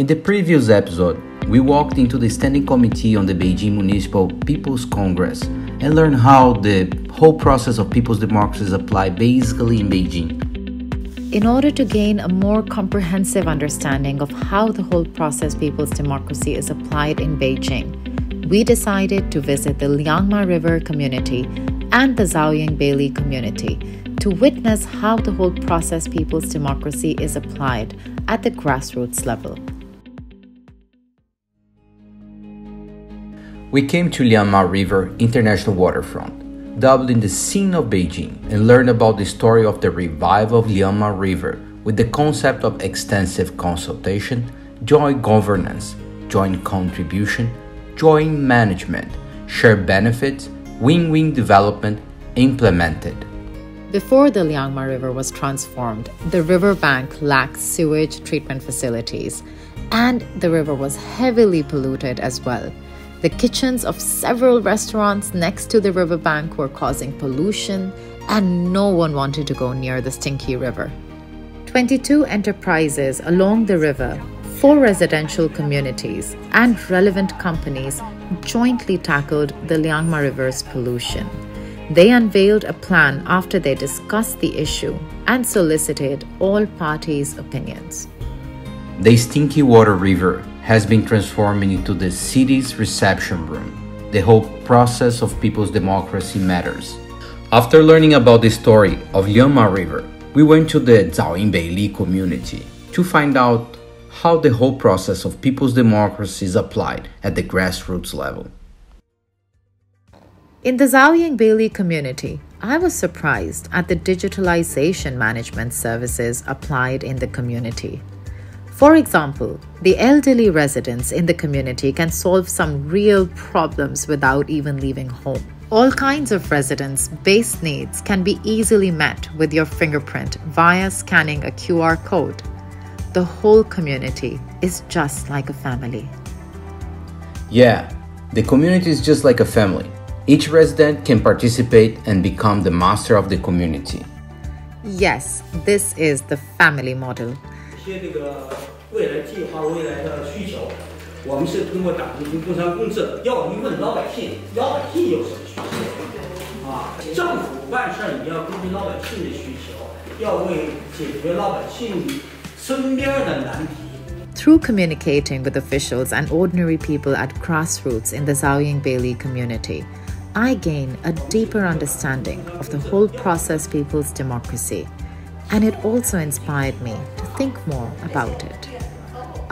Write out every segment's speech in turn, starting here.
In the previous episode, we walked into the Standing Committee on the Beijing Municipal People's Congress and learned how the whole process of people's democracy is applied basically in Beijing. In order to gain a more comprehensive understanding of how the whole process people's democracy is applied in Beijing, we decided to visit the Liangma River community and the Zaoying Bailey community to witness how the whole process people's democracy is applied at the grassroots level. We came to Liangma River International Waterfront, doubling the scene of Beijing, and learned about the story of the revival of Liangma River with the concept of extensive consultation, joint governance, joint contribution, joint management, shared benefits, win-win development implemented. Before the Liangma River was transformed, the riverbank lacked sewage treatment facilities, and the river was heavily polluted as well. The kitchens of several restaurants next to the riverbank were causing pollution, and no one wanted to go near the stinky river. 22 enterprises along the river, 4 residential communities, and relevant companies jointly tackled the Liangma River's pollution. They unveiled a plan after they discussed the issue and solicited all parties' opinions. The stinky water river has been transformed into the city's reception room. The whole process of people's democracy matters. After learning about the story of Liangma River, we went to the Zaoying Bailey community to find out how the whole process of people's democracy is applied at the grassroots level. In the Zaoying Bailey community, I was surprised at the digitalization management services applied in the community. For example, the elderly residents in the community can solve some real problems without even leaving home. All kinds of residents' base needs can be easily met with your fingerprint via scanning a QR code. The whole community is just like a family. Yeah, the community is just like a family. Each resident can participate and become the master of the community. Yes, this is the family model. 未来计划未来的需求，我们是通过党进行工商公社，要问老百姓，老百姓有什么需求啊？政府办事也要根据老百姓的需求，要为解决老百姓身边的难题。 Through communicating with officials and ordinary people at grassroots in the Zaoying Bailey community, I gain a deeper understanding of the whole process people's democracy, and it also inspired me to think more about it.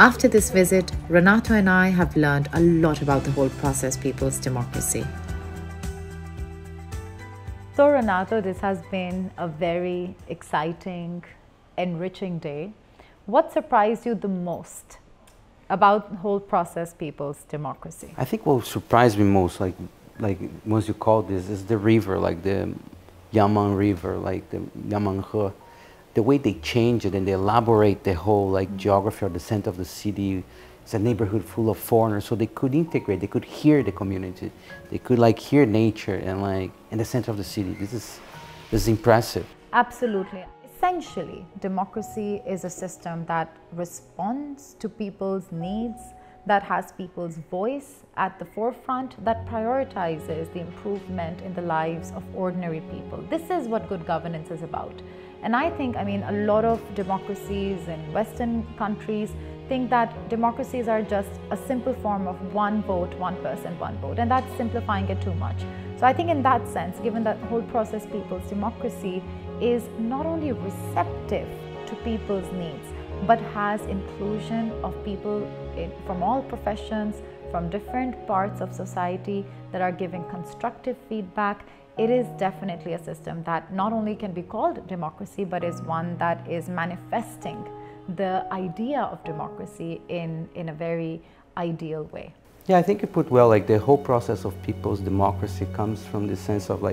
After this visit, Renato and I have learned a lot about the whole process people's democracy. So Renato, this has been a very exciting, enriching day. What surprised you the most about the whole process people's democracy? I think what surprised me most, like once you call this, is the river, like the Yaman River, like the Yamanhe. The way they change it and they elaborate the whole geography or the center of the city. It's a neighborhood full of foreigners, so they could integrate, they could hear the community, they could hear nature and in the center of the city. This is impressive. Absolutely. Essentially, democracy is a system that responds to people's needs, that has people's voice at the forefront, that prioritizes the improvement in the lives of ordinary people. This is what good governance is about. And I think, a lot of democracies in Western countries think that democracies are just a simple form of one vote, one person, one vote, and that's simplifying it too much. So I think in that sense, given that the whole process people's democracy is not only receptive to people's needs, but has inclusion of people from all professions, from different parts of society that are giving constructive feedback, it is definitely a system that not only can be called democracy, but is one that is manifesting the idea of democracy in a very ideal way. Yeah, I think you put well, the whole process of people's democracy comes from the sense of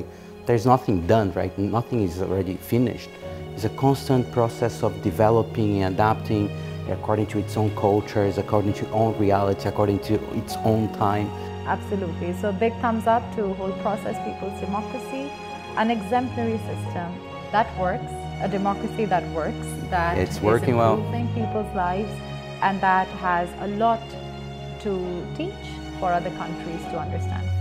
there's nothing done, right? Nothing is already finished. It's a constant process of developing and adapting according to its own cultures, according to its own reality, according to its own time. Absolutely. So big thumbs up to whole process people's democracy, an exemplary system that works, a democracy that works, that it's is working well. Improving people's lives, and that has a lot to teach for other countries to understand.